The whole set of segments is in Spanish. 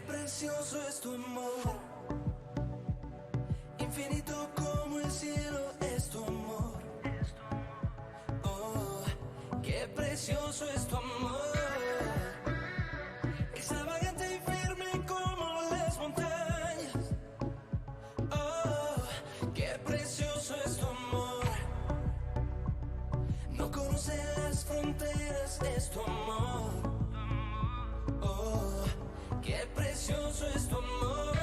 precioso es tu amor, infinito como el cielo es tu amor. Oh, qué precioso es tu amor, extravagante y firme como las montañas. Oh, qué precioso es tu amor, no conoce las fronteras, es tu amor. Oh, qué precioso es tu amor,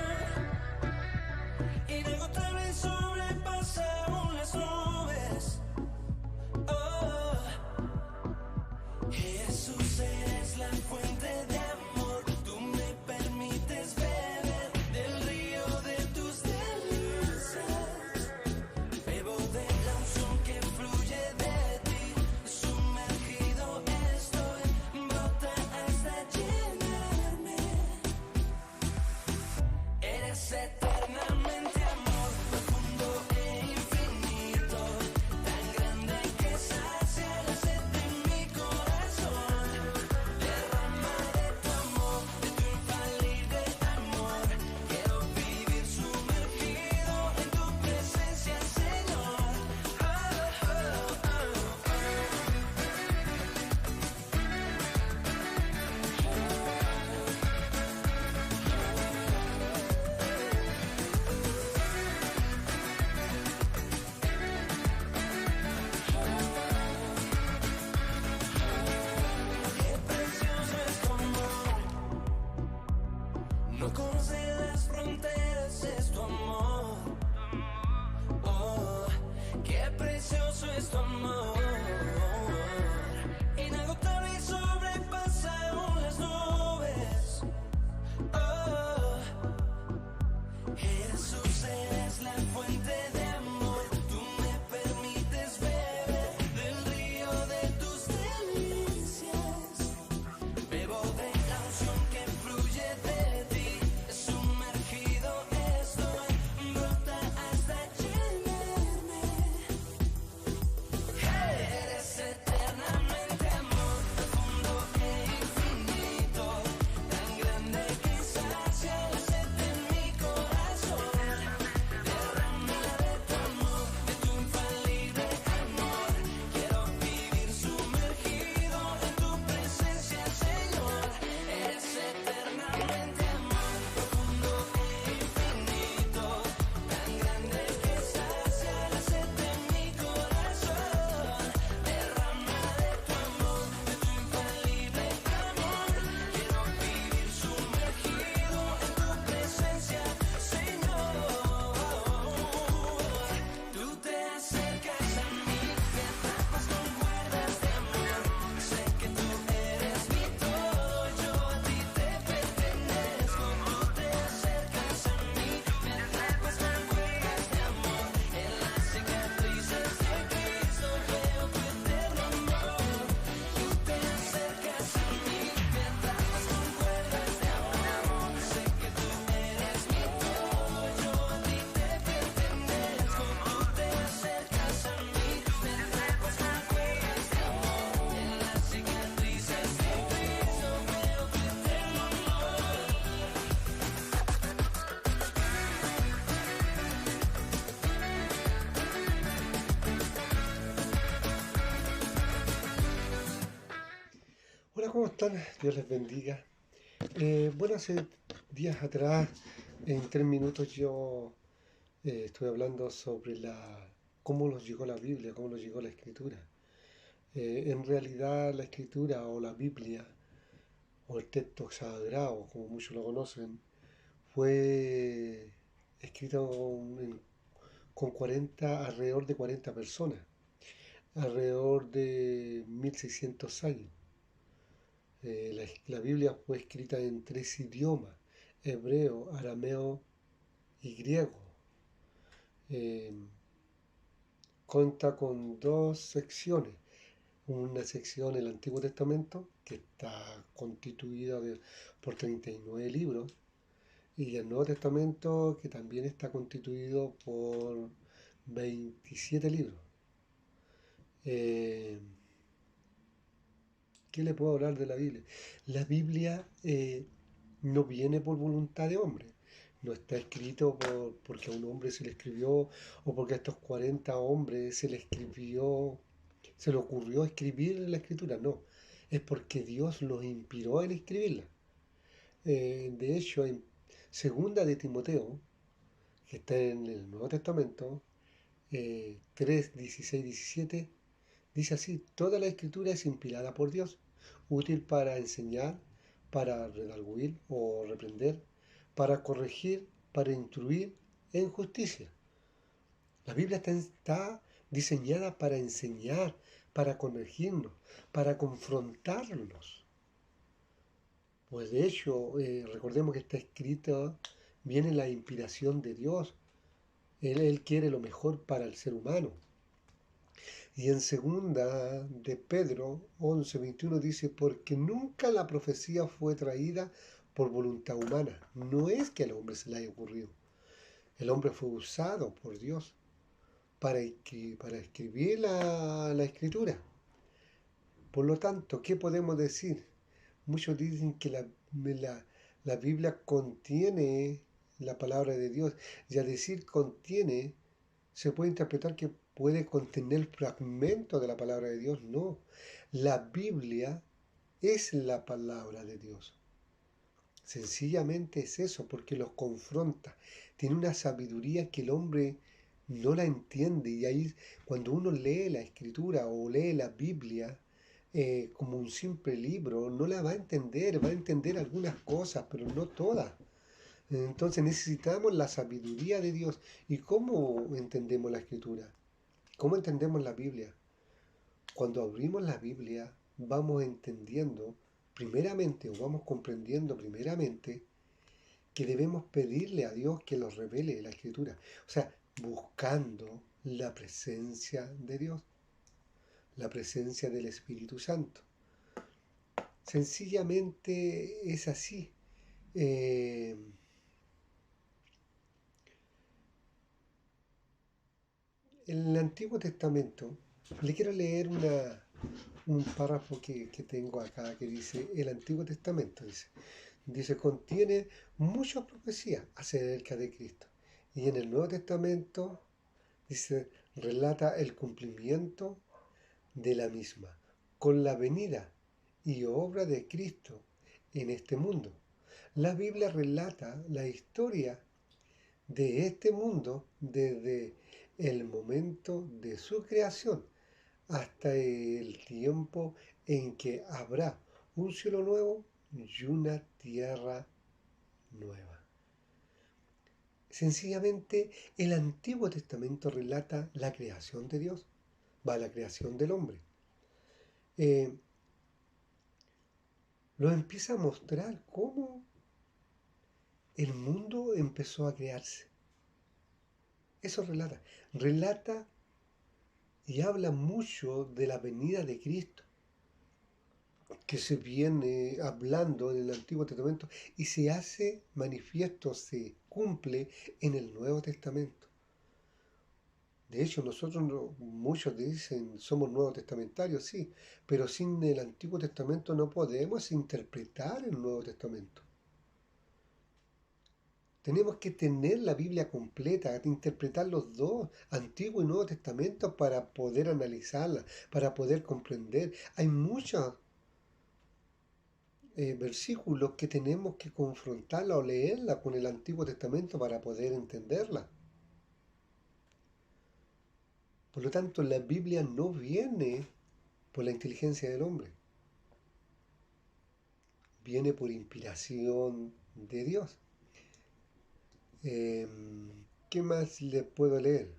inagotable, sobrepasa aún las nubes. Oh, Jesús, eres la fuente de amor, tú me permites beber del río de tus delicias. Bebo de la unción que fluye de ti, sumergido estoy, brota hasta llenarme. Eres eternamente amor, profundo e infinito, tan grande que sacia la sed de mi corazón. Derramaré tu amor, de tu infalible amor. Quiero vivir sumergido en tu presencia, Señor. Oh, oh, oh, qué precioso es tu amor, no conoce las fronteras, es tu amor. Oh, qué precioso es tu amor, inagotable y sobrepasa aún las nubes. Oh, Jesús, eres la fuente de amor, tú me permites beber del río de tus delicias. Bebo de la unción que fluye de ti, sumergido estoy, brota hasta llenarme. Eres eternamente amor, profundo e infinito, tan grande que sacia la sed de mi corazón. Derramaré tu amor, de tu infalible amor. Quiero vivir sumergido en tu presencia, Señor. Eres eternamente amor, profundo e infinito, tan grande que sacia la sed de mi corazón. Derramaré tu amor, de tu infalible amor. Quiero vivir sumergido en tu presencia, Señor. Tú te acercas a mí, me atrapas con cuerdas de amor. Sé que tú eres mi todo, yo a ti te pertenezco. Tú te acercas a mí, me atrapas con cuerdas de amor. En las cicatrices de Cristo veo tu eterno amor. Tú te acercas a mí, me atrapas con cuerdas de amor. Sé que tú eres mi todo, yo a ti te pertenezco. Tú te acercas a mí, me atrapas con cuerdas de amor. En las cicatrices de Cristo veo tu eterno amor. Hola, ¿cómo están? Dios les bendiga. Bueno, hace días atrás, en 3 minutos, yo estuve hablando sobre cómo nos llegó la Biblia, cómo nos llegó la Escritura. En realidad, la Escritura o la Biblia, o el texto sagrado, como muchos lo conocen, fue escrito con alrededor de 40 personas, alrededor de 1600 años. La Biblia fue escrita en 3 idiomas: hebreo, arameo y griego. Eh, Cuenta con 2 secciones. Una sección, el Antiguo Testamento, que está constituida por 39 libros, y el Nuevo Testamento, que también está constituido por 27 libros. ¿Qué le puedo hablar de la Biblia? La Biblia no viene por voluntad de hombre. No está escrito porque a un hombre se le escribió o porque a estos 40 hombres se le ocurrió escribir la escritura. No, es porque Dios los inspiró en escribirla. De hecho, en segunda de Timoteo, que está en el Nuevo Testamento, 3, 16, 17, dice así: toda la escritura es inspirada por Dios, útil para enseñar, para redarguir o reprender, para corregir, para instruir en justicia. La Biblia está diseñada para enseñar, para corregirnos, para confrontarnos. Pues de hecho, recordemos que está escrito, viene la inspiración de Dios. Él quiere lo mejor para el ser humano. Y en segunda de Pedro 11:21 dice: porque nunca la profecía fue traída por voluntad humana. No es que al hombre se le haya ocurrido. El hombre fue usado por Dios para escribir la escritura. Por lo tanto, ¿qué podemos decir? Muchos dicen que la Biblia contiene la palabra de Dios. Y al decir contiene, se puede interpretar que puede contener fragmentos de la palabra de Dios. No, la Biblia es la palabra de Dios. Sencillamente es eso, porque los confronta. Tiene una sabiduría que el hombre no la entiende. Y ahí, cuando uno lee la escritura o lee la Biblia como un simple libro, no la va a entender algunas cosas, pero no todas. Entonces necesitamos la sabiduría de Dios. ¿Y cómo entendemos la escritura? ¿Cómo entendemos la Biblia? Cuando abrimos la Biblia, vamos entendiendo primeramente, o vamos comprendiendo primeramente, que debemos pedirle a Dios que nos revele la escritura. O sea, buscando la presencia de Dios, la presencia del Espíritu Santo. Sencillamente es así. En el Antiguo Testamento, le quiero leer un párrafo que tengo acá que dice: el Antiguo Testamento, dice, contiene muchas profecías acerca de Cristo. Y en el Nuevo Testamento, dice, relata el cumplimiento de la misma, con la venida y obra de Cristo en este mundo. La Biblia relata la historia de este mundo desde el momento de su creación hasta el tiempo en que habrá un cielo nuevo y una tierra nueva. Sencillamente, el Antiguo Testamento relata la creación de Dios, la creación del hombre. Lo empieza a mostrar cómo el mundo empezó a crearse. Eso relata. Relata y habla mucho de la venida de Cristo, que se viene hablando en el Antiguo Testamento y se hace manifiesto, se cumple en el Nuevo Testamento. De hecho, muchos dicen, somos nuevos testamentarios, sí, pero sin el Antiguo Testamento no podemos interpretar el Nuevo Testamento. Tenemos que tener la Biblia completa, interpretar los dos, Antiguo y Nuevo Testamento, para poder analizarla, para poder comprender. Hay muchos versículos que tenemos que confrontarla o leerla con el Antiguo Testamento para poder entenderla. Por lo tanto, la Biblia no viene por la inteligencia del hombre, viene por inspiración de Dios. ¿Qué más les puedo leer?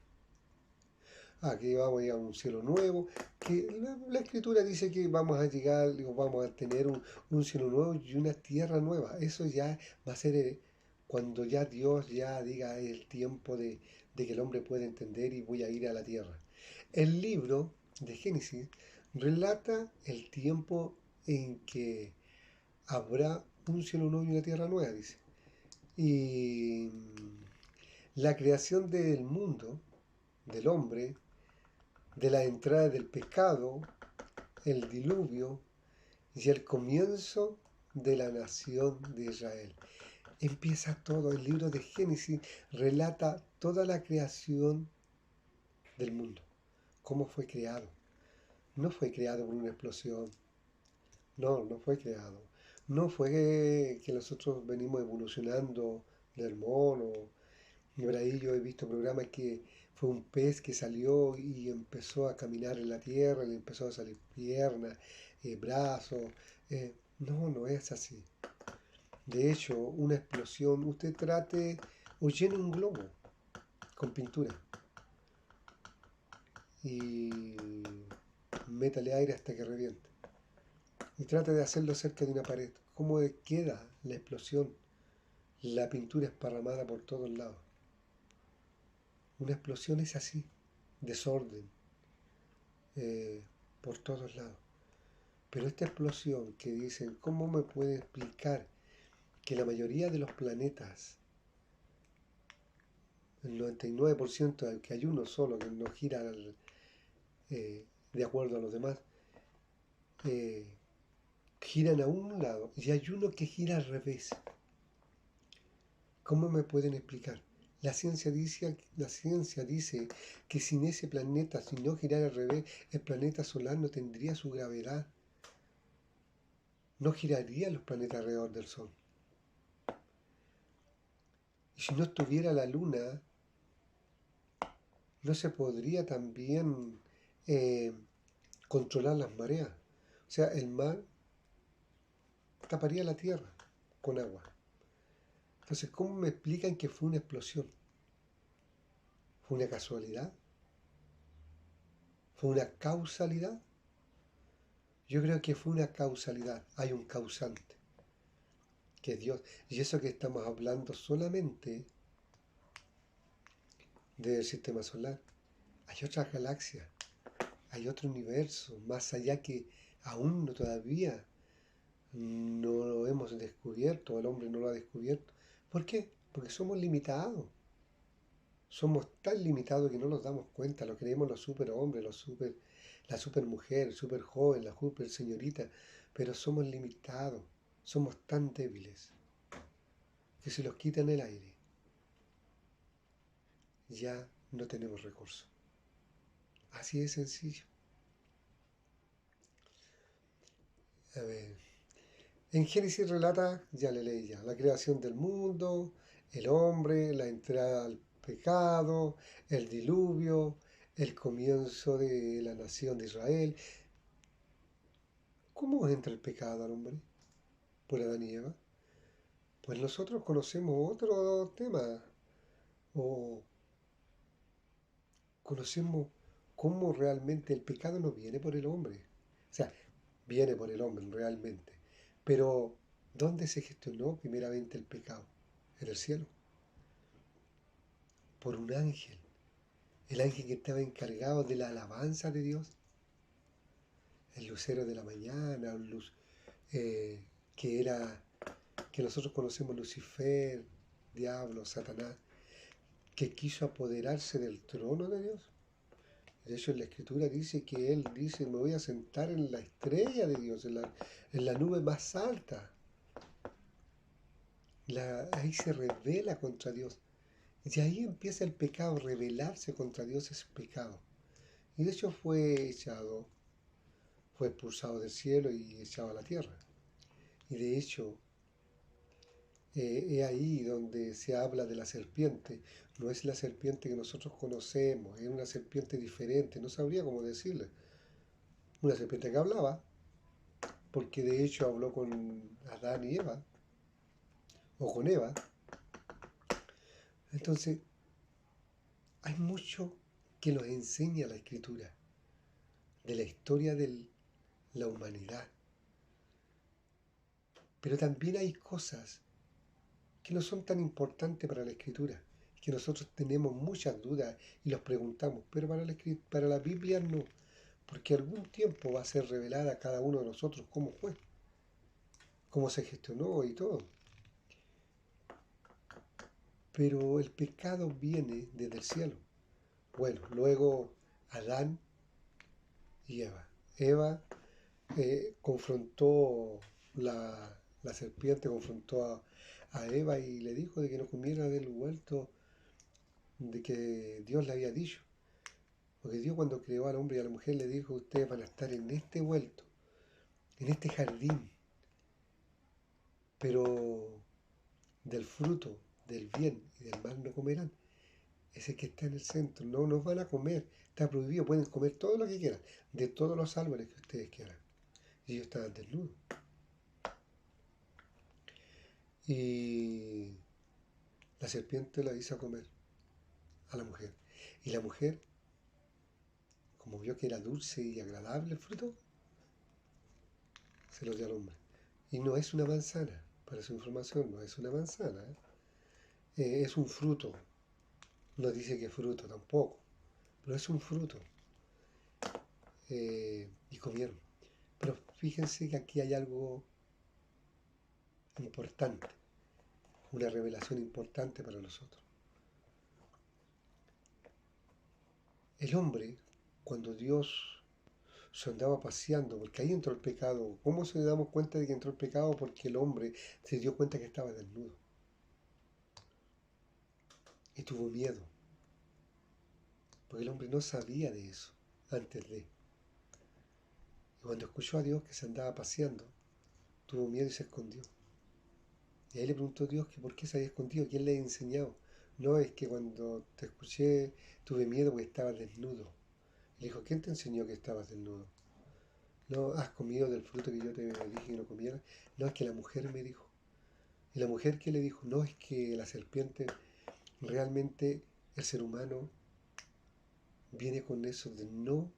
Aquí vamos a ir a un cielo nuevo, que la Escritura dice que vamos a llegar, o vamos a tener un cielo nuevo y una tierra nueva. Eso ya va a ser cuando ya Dios ya diga el tiempo de que el hombre pueda entender y voy a ir a la tierra. El libro de Génesis relata el tiempo en que habrá un cielo nuevo y una tierra nueva, dice. Y la creación del mundo, del hombre, de la entrada del pecado, el diluvio y el comienzo de la nación de Israel. Empieza todo, el libro de Génesis relata toda la creación del mundo, cómo fue creado. No fue creado por una explosión, no fue creado. No fue que nosotros venimos evolucionando del mono. Y por ahí yo he visto programas que fue un pez que salió y empezó a caminar en la tierra, le empezó a salir piernas, brazos. No es así. De hecho, una explosión, usted trate o llene un globo con pintura y métale aire hasta que reviente. Y trate de hacerlo cerca de una pared. ¿Cómo queda la explosión? La pintura esparramada por todos lados. Una explosión es así, desorden, eh, por todos lados. Pero esta explosión que dicen, ¿cómo me puede explicar que la mayoría de los planetas, el 99%, que hay uno solo que no gira de acuerdo a los demás, eh, giran a un lado y hay uno que gira al revés? ¿Cómo me pueden explicar? La ciencia dice que sin ese planeta, si no girara al revés, el planeta solar no tendría su gravedad. No girarían los planetas alrededor del Sol. Y si no estuviera la Luna, no se podría también eh, controlar las mareas. O sea, el mar taparía la Tierra con agua. Entonces, ¿cómo me explican que fue una explosión? ¿Fue una casualidad? ¿Fue una causalidad? Yo creo que fue una causalidad. Hay un causante, que es Dios. Y eso que estamos hablando solamente del sistema solar. Hay otras galaxias, hay otro universo, más allá que aún no todavía no lo hemos descubierto, el hombre no lo ha descubierto. ¿Por qué? Porque somos limitados. Somos tan limitados que no nos damos cuenta, lo creemos los superhombres, la supermujer, el super joven, la super señorita, pero somos limitados, somos tan débiles que si los quitan el aire, ya no tenemos recursos. Así de sencillo. A ver, en Génesis relata, ya le leí ya, la creación del mundo, el hombre, la entrada al pecado, el diluvio, el comienzo de la nación de Israel. ¿Cómo entra el pecado al hombre? Por Adán y Eva. Pues nosotros conocemos otro tema, o conocemos cómo realmente el pecado no viene por el hombre. O sea, viene por el hombre realmente. Pero, ¿dónde se gestionó primeramente el pecado? En el cielo. Por un ángel. El ángel que estaba encargado de la alabanza de Dios. El lucero de la mañana, eh, que era, que nosotros conocemos Lucifer, diablo, Satanás, que quiso apoderarse del trono de Dios. De hecho, en la escritura dice que él dice, me voy a sentar en la estrella de Dios, en la nube más alta. Ahí se revela contra Dios. Y ahí empieza el pecado, rebelarse contra Dios es pecado. Y de hecho fue expulsado del cielo y echado a la tierra. Y de hecho, es ahí donde se habla de la serpiente. No es la serpiente que nosotros conocemos, es una serpiente diferente, no sabría cómo decirle. Una serpiente que hablaba, porque de hecho habló con Adán y Eva, o con Eva. Entonces, hay mucho que nos enseña la escritura, de la historia de la humanidad. Pero también hay cosas que no son tan importantes para la escritura, que nosotros tenemos muchas dudas y los preguntamos, pero para la Biblia no, porque algún tiempo va a ser revelada a cada uno de nosotros cómo fue, cómo se gestionó y todo. Pero el pecado viene desde el cielo. Bueno, luego Adán y Eva. Eva confrontó La serpiente confrontó a Eva y le dijo de que no comiera del huerto de que Dios le había dicho. Porque Dios cuando creó al hombre y a la mujer le dijo, ustedes van a estar en este huerto, en este jardín, pero del fruto del bien y del mal no comerán. Ese que está en el centro, no nos van a comer, está prohibido, pueden comer todo lo que quieran, de todos los árboles que ustedes quieran. Y ellos estaban desnudos. Y la serpiente la hizo comer a la mujer. Y la mujer, como vio que era dulce y agradable el fruto, se lo dio al hombre. Y no es una manzana, para su información, no es una manzana, ¿eh? Es un fruto. No dice que fruto tampoco, pero es un fruto. Y comieron. Pero fíjense que aquí hay algo importante, una revelación importante para nosotros. El hombre, cuando Dios se andaba paseando, porque ahí entró el pecado. ¿Cómo se damos cuenta de que entró el pecado? Porque el hombre se dio cuenta que estaba desnudo y tuvo miedo, porque el hombre no sabía de eso antes de. Y cuando escuchó a Dios que se andaba paseando, tuvo miedo y se escondió. Y ahí le preguntó a Dios que por qué se había escondido, quién le había enseñado. No, es que cuando te escuché tuve miedo porque estabas desnudo. Y le dijo, ¿quién te enseñó que estabas desnudo? No, has comido del fruto que yo te dije que no comieras. No, es que la mujer me dijo. Y la mujer que le dijo, no, es que la serpiente, realmente el ser humano viene con eso de no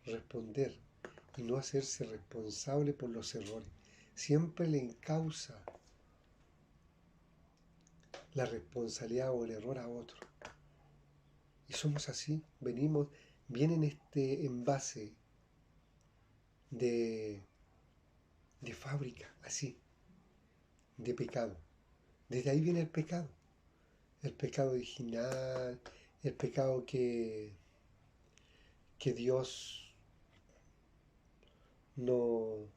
responder y no hacerse responsable por los errores. Siempre le encausa la responsabilidad o el error a otro. Y somos así, viene en este envase de, de fábrica, así, de pecado. Desde ahí viene el pecado original, el pecado que Dios no,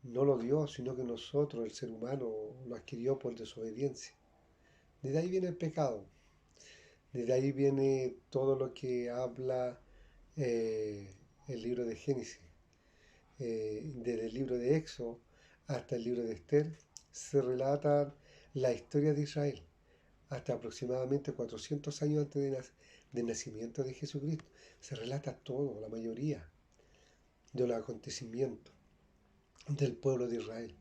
no lo dio, sino que nosotros, el ser humano, lo adquirió por desobediencia. Desde ahí viene el pecado, desde ahí viene todo lo que habla eh, el libro de Génesis. Desde el libro de Éxodo hasta el libro de Esther se relata la historia de Israel, hasta aproximadamente 400 años antes del nacimiento de Jesucristo. Se relata todo, la mayoría de los acontecimientos del pueblo de Israel.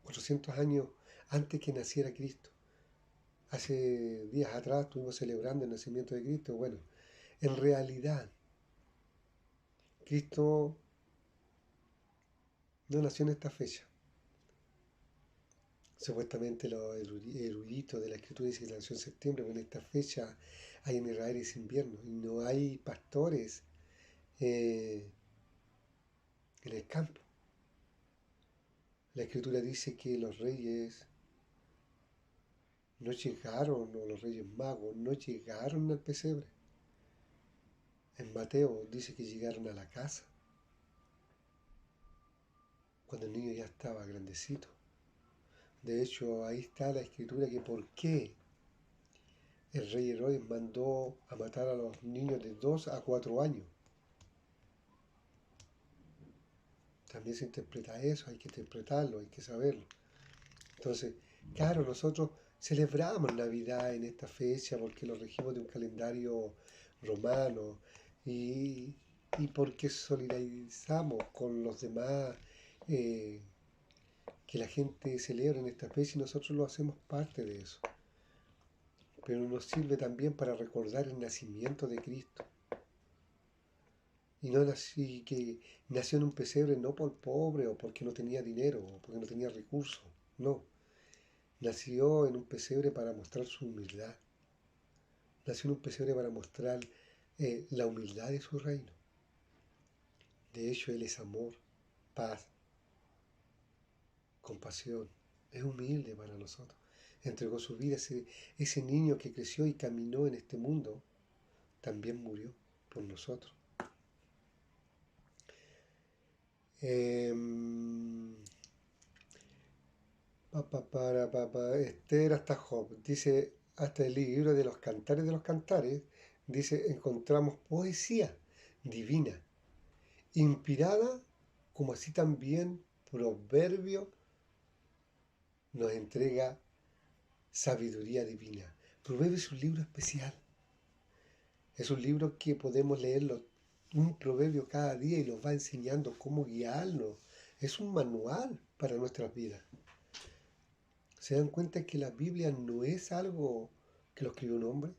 400 años antes que naciera Cristo. Hace días atrás estuvimos celebrando el nacimiento de Cristo. Bueno, en realidad, Cristo no nació en esta fecha. Supuestamente los eruditos de la escritura dicen que nació en septiembre, pero en esta fecha hay en Israel es invierno y no hay pastores en el campo. La escritura dice que los reyes no llegaron, o los reyes magos no llegaron al pesebre. En Mateo dice que llegaron a la casa, cuando el niño ya estaba grandecito. De hecho, ahí está la escritura que por qué el rey Herodes mandó a matar a los niños de 2 a 4 años. También se interpreta eso, hay que interpretarlo, hay que saberlo. Entonces, claro, nosotros celebramos Navidad en esta fecha porque lo regimos de un calendario romano y, y porque solidarizamos con los demás que la gente celebra en esta fecha y nosotros lo hacemos parte de eso. Pero nos sirve también para recordar el nacimiento de Cristo. Y no nací, que nació en un pesebre no por pobre o porque no tenía dinero o porque no tenía recursos, no. Nació en un pesebre para mostrar su humildad. Nació en un pesebre para mostrar la humildad de su reino. De hecho, Él es amor, paz, compasión. Es humilde para nosotros. Entregó su vida. Ese niño que creció y caminó en este mundo también murió por nosotros. Em, Esther hasta Job, dice, hasta el libro de los cantares, dice, encontramos poesía divina, inspirada, como así también Proverbio nos entrega sabiduría divina. Proverbio es un libro especial, es un libro que podemos leerlo un proverbio cada día y nos va enseñando cómo guiarnos. Es un manual para nuestras vidas. ¿Se dan cuenta que la Biblia no es algo que lo escribió un hombre?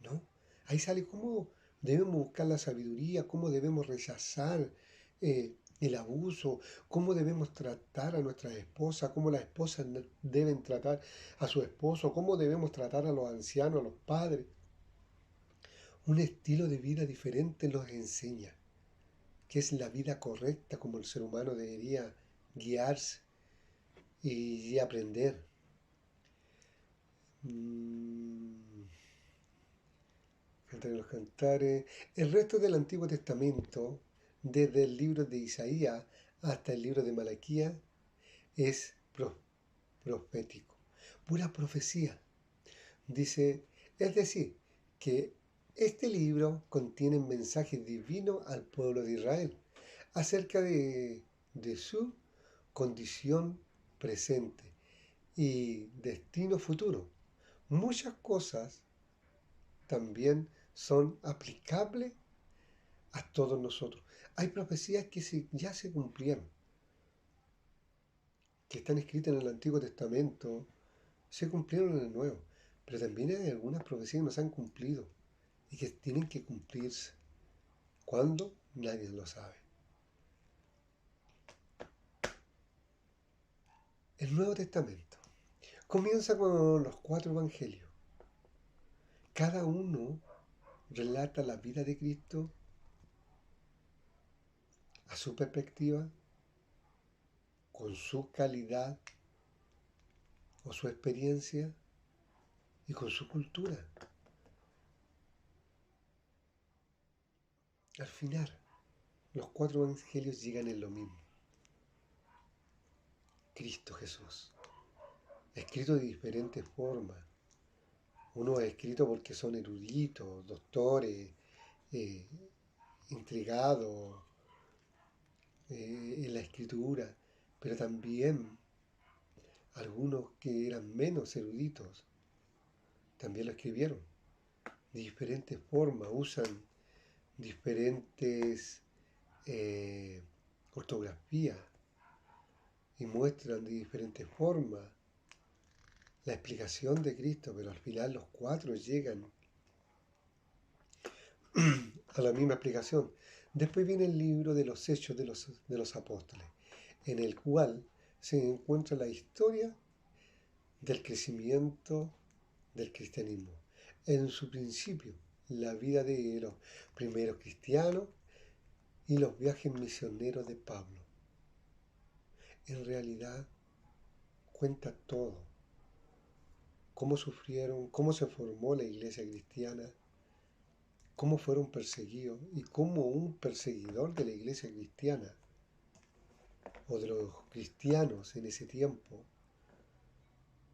No. Ahí sale cómo debemos buscar la sabiduría, cómo debemos rechazar el abuso, cómo debemos tratar a nuestras esposas, cómo las esposas deben tratar a su esposo, cómo debemos tratar a los ancianos, a los padres. Un estilo de vida diferente nos enseña que es la vida correcta como el ser humano debería guiarse y aprender. Cantar de los Cantares. El resto del Antiguo Testamento, desde el libro de Isaías hasta el libro de Malaquías, es profético, pura profecía. Dice, es decir, que este libro contiene mensajes divinos al pueblo de Israel acerca de su condición presente y destino futuro. Muchas cosas también son aplicables a todos nosotros. Hay profecías que ya se cumplieron, que están escritas en el Antiguo Testamento, se cumplieron en el Nuevo, pero también hay algunas profecías que no se han cumplido y que tienen que cumplirse. ¿Cuándo? Nadie lo sabe. El Nuevo Testamento comienza con los 4 evangelios. Cada uno relata la vida de Cristo a su perspectiva, con su calidad o su experiencia y con su cultura. Al final, los 4 evangelios llegan en lo mismo. Cristo Jesús, escrito de diferentes formas. Uno es escrito porque son eruditos, doctores, eh, intrigados en la escritura, pero también algunos que eran menos eruditos también lo escribieron de diferentes formas, usan diferentes ortografías y muestran de diferentes formas la explicación de Cristo, pero al final los 4 llegan a la misma explicación. Después viene el libro de los Hechos de los Apóstoles, en el cual se encuentra la historia del crecimiento del cristianismo. En su principio, la vida de los primeros cristianos y los viajes misioneros de Pablo. En realidad, cuenta todo. Cómo sufrieron, cómo se formó la iglesia cristiana, cómo fueron perseguidos y cómo un perseguidor de la iglesia cristiana o de los cristianos en ese tiempo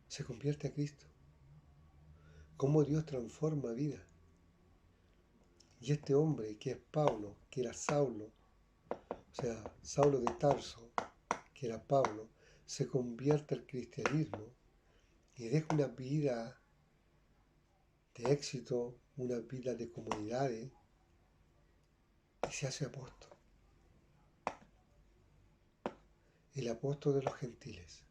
se convierte a Cristo. Cómo Dios transforma vidas. Y este hombre que es Pablo, que era Saulo, o sea, Saulo de Tarso, que era Pablo, se convierte al cristianismo y deja una vida de éxito, una vida de comunidades y se hace apóstol. El apóstol de los gentiles.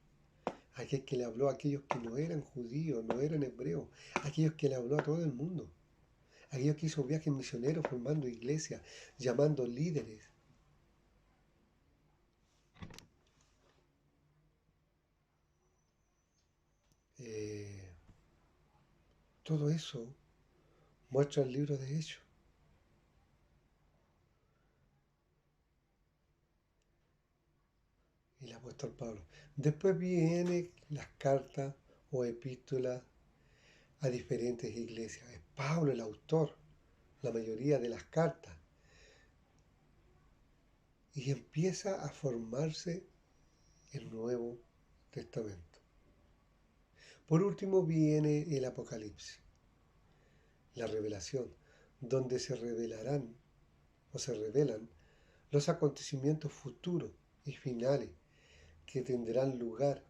Aquel que le habló a aquellos que no eran judíos, no eran hebreos, aquellos que le habló a todo el mundo, aquellos que hizo viajes misioneros formando iglesias, llamando líderes. Todo eso muestra el libro de Hechos. Y el apóstol Pablo. Después vienen las cartas o epístolas a diferentes iglesias. Es Pablo el autor, la mayoría de las cartas. y empieza a formarse el Nuevo Testamento. Por último viene el Apocalipsis, la revelación, donde se revelarán o se revelan los acontecimientos futuros y finales que tendrán lugar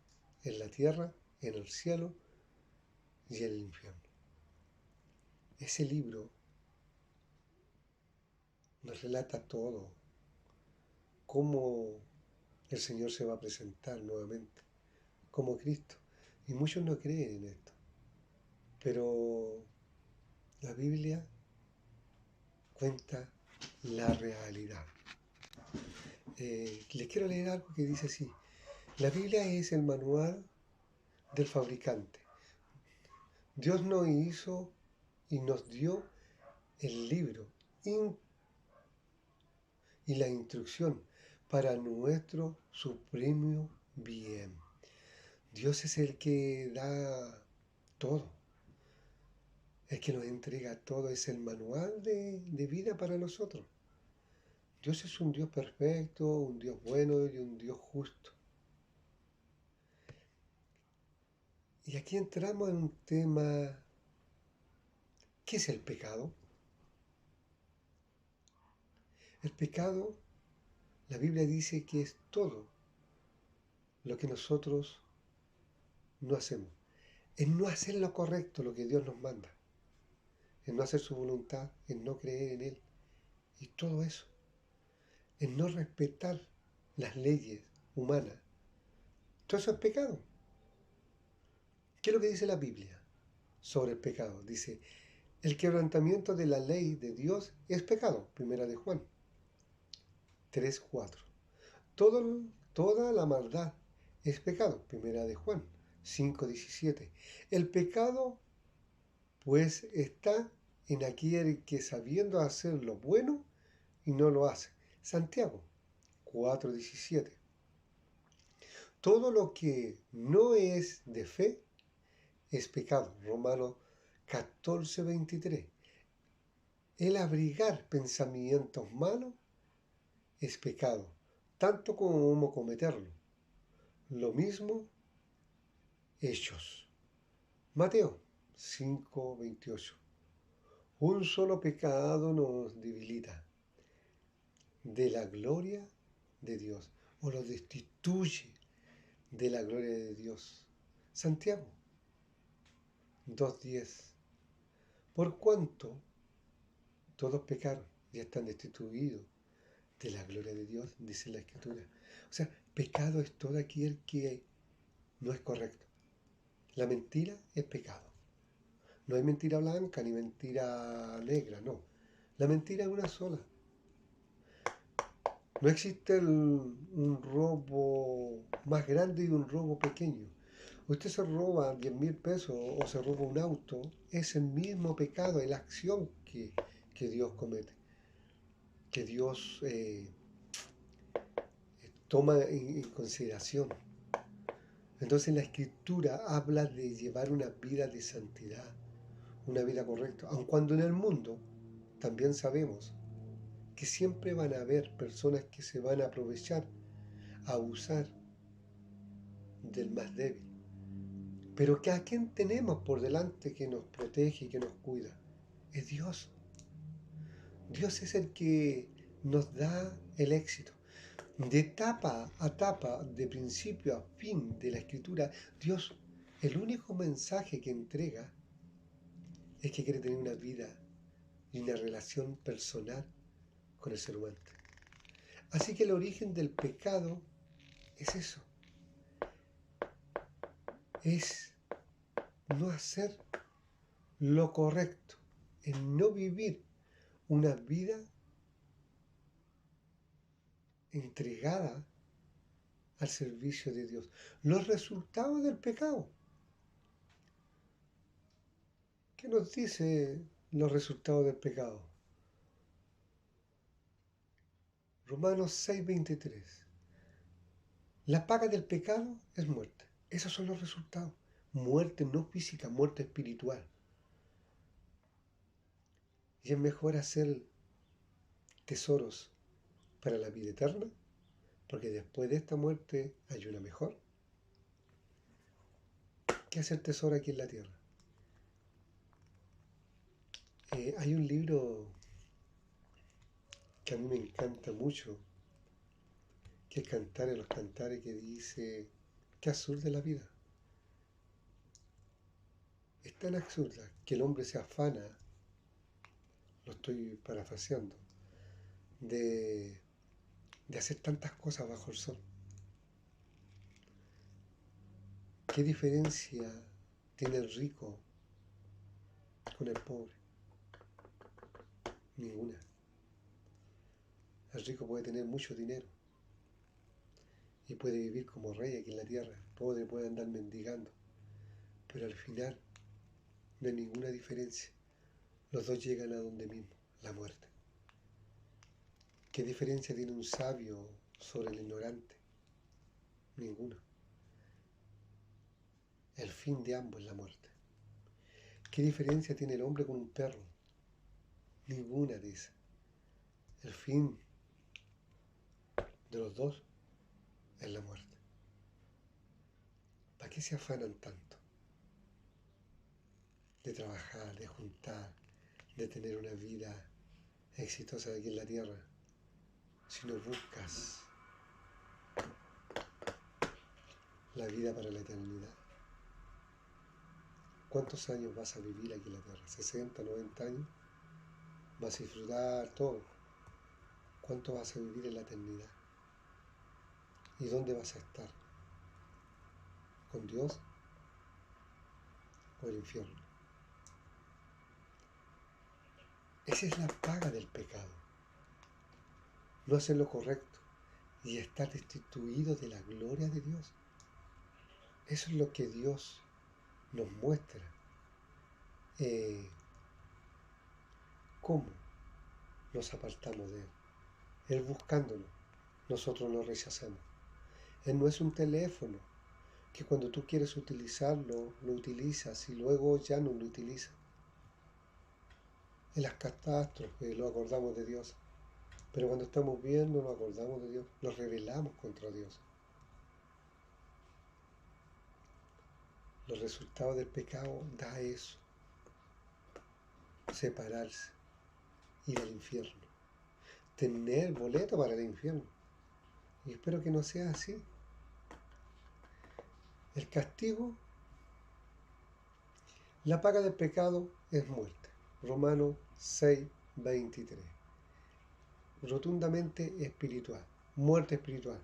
en la tierra, en el cielo y en el infierno. Ese libro nos relata todo, cómo el Señor se va a presentar nuevamente como Cristo. Y muchos no creen en esto, pero la Biblia cuenta la realidad. Les quiero leer algo que dice así: la Biblia es el manual del fabricante. Dios nos hizo y nos dio el libro y la instrucción para nuestro supremo bien. Dios es el que da todo, el que nos entrega todo, es el manual de vida para nosotros. Dios es un Dios perfecto, un Dios bueno y un Dios justo. Y aquí entramos en un tema: ¿qué es el pecado? El pecado, la Biblia dice que es todo lo que nosotros no hacemos. Es no hacer lo correcto, lo que Dios nos manda. Es no hacer su voluntad, es no creer en Él. Y todo eso. Es no respetar las leyes humanas. Todo eso es pecado. ¿Qué es lo que dice la Biblia sobre el pecado? Dice: el quebrantamiento de la ley de Dios es pecado. Primera de Juan 3:4. Toda la maldad es pecado. Primera de Juan 5:17. El pecado, pues, está en aquel que sabiendo hacer lo bueno y no lo hace. Santiago 4:17. Todo lo que no es de fe es pecado. Romanos 14:23. El abrigar pensamientos malos es pecado, tanto como cometerlo. Lo mismo hechos. Mateo 5:28. Un solo pecado nos debilita de la gloria de Dios, o lo destituye de la gloria de Dios. Santiago 2:10. Por cuanto todos pecaron y están destituidos de la gloria de Dios, dice la Escritura. O sea, pecado es todo aquel que no es correcto. La mentira es pecado. No hay mentira blanca ni mentira negra, no. La mentira es una sola. No existe un robo más grande y un robo pequeño. Usted se roba 10.000 pesos o se roba un auto, es el mismo pecado, es la acción que Dios comete, que Dios toma en consideración. Entonces la Escritura habla de llevar una vida de santidad, una vida correcta, aun cuando en el mundo también sabemos que siempre van a haber personas que se van a aprovechar, a abusar del más débil. Pero que a quien tenemos por delante que nos protege y que nos cuida es Dios. Dios es el que nos da el éxito. De etapa a etapa, de principio a fin de la Escritura, Dios, el único mensaje que entrega es que quiere tener una vida y una relación personal con el ser humano. Así que el origen del pecado es eso. Es no hacer lo correcto, en no vivir una vida entregada al servicio de Dios. Los resultados del pecado. ¿Qué nos dice los resultados del pecado? Romanos 6:23. La paga del pecado es muerte. Esos son los resultados. Muerte no física, muerte espiritual. Y es mejor hacer tesoros para la vida eterna, porque después de esta muerte hay una mejor, que hacer tesoro aquí en la tierra. Hay un libro que a mí me encanta mucho, que es Cantares de los Cantares, que dice, qué absurda es la vida. Es tan absurda que el hombre se afana, lo estoy parafraseando, de hacer tantas cosas bajo el sol. ¿Qué diferencia tiene el rico con el pobre? Ninguna. El rico puede tener mucho dinero y puede vivir como rey aquí en la tierra. El pobre puede andar mendigando. Pero al final no hay ninguna diferencia. Los dos llegan a donde mismo, la muerte. ¿Qué diferencia tiene un sabio sobre el ignorante? Ninguna. El fin de ambos es la muerte. ¿Qué diferencia tiene el hombre con un perro? Ninguna de esas. El fin de los dos es la muerte. ¿Para qué se afanan tanto? De trabajar, de juntar, de tener una vida exitosa aquí en la tierra, si no buscas la vida para la eternidad. ¿Cuántos años vas a vivir aquí en la tierra? ¿60, 90 años? ¿Vas a disfrutar todo? ¿Cuánto vas a vivir en la eternidad? ¿Y dónde vas a estar? ¿Con Dios o el infierno? Esa es la paga del pecado. No hacer lo correcto y estar destituido de la gloria de Dios. Eso es lo que Dios nos muestra. ¿Cómo nos apartamos de Él? Él buscándonos, nosotros lo rechazamos. Él no es un teléfono que cuando tú quieres utilizarlo, lo utilizas y luego ya no lo utilizas. En las catástrofes lo acordamos de Dios, pero cuando estamos bien no nos acordamos de Dios, nos rebelamos contra Dios. Los resultados del pecado da eso, separarse, ir al infierno, tener boleto para el infierno. Y espero que no sea así. El castigo, la paga del pecado es muerte. Romanos 6:23. Rotundamente espiritual, muerte espiritual.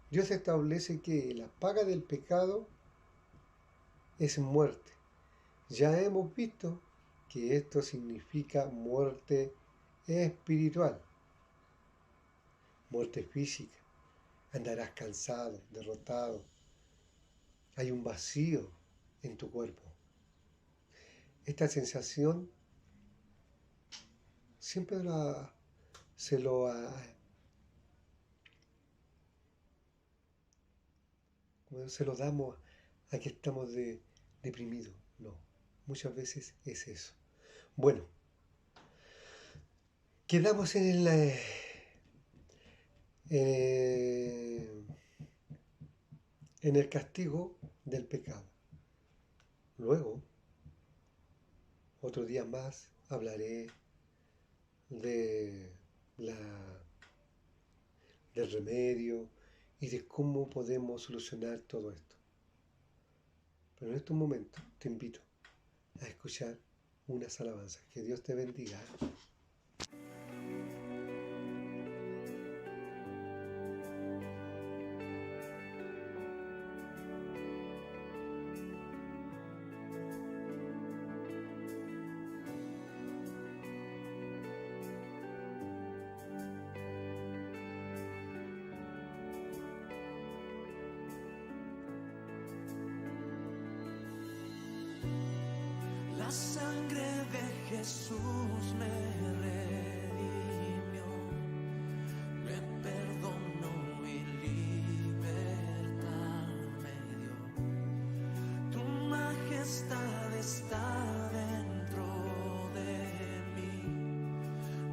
Dios establece que la paga del pecado es muerte. Ya hemos visto que esto significa muerte espiritual. Muerte física. Andarás cansado, derrotado. Hay un vacío en tu cuerpo. Esta sensación siempre se lo damos a que estamos deprimidos. No, muchas veces es eso. Bueno, quedamos en el castigo del pecado. Luego, otro día más, hablaré del remedio y de cómo podemos solucionar todo esto. Pero en estos momentos te invito a escuchar unas alabanzas. Que Dios te bendiga. La sangre de Jesús me redimió, me perdonó y libertad me dio. Tu majestad está dentro de mí,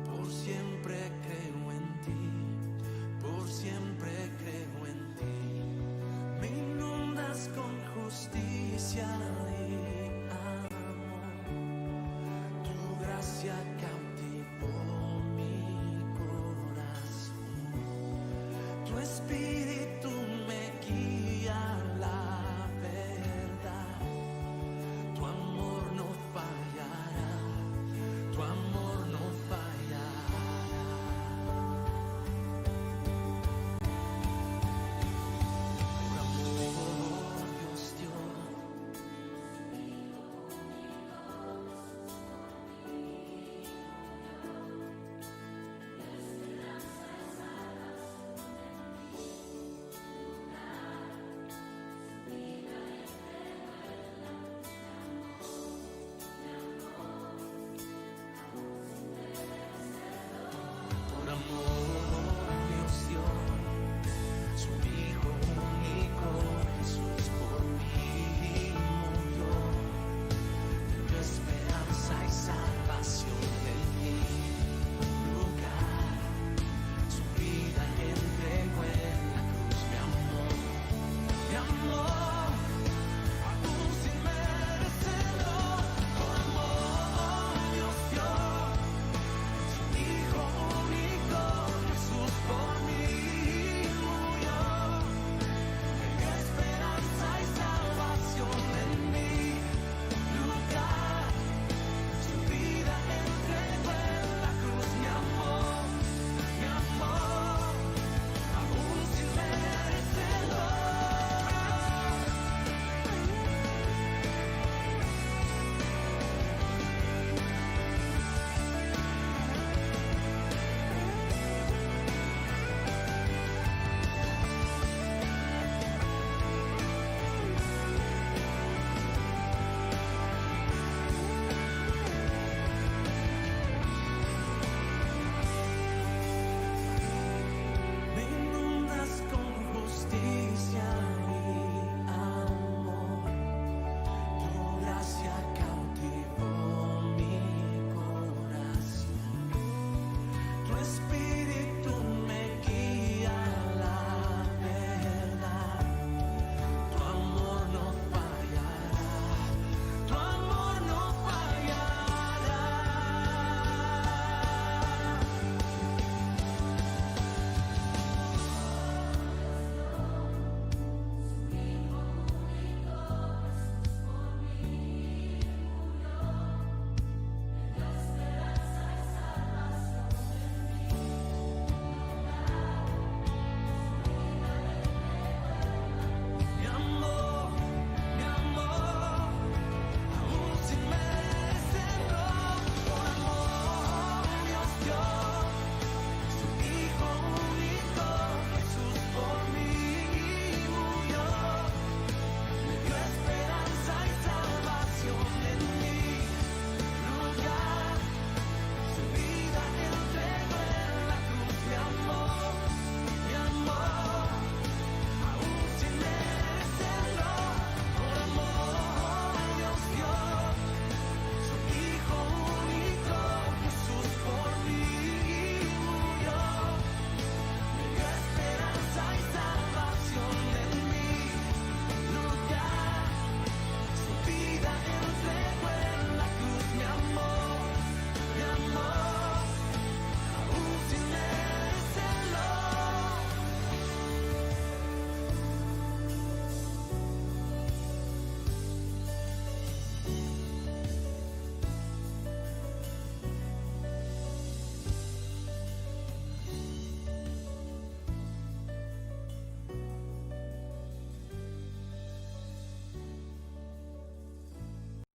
por siempre creo en ti. espíritu.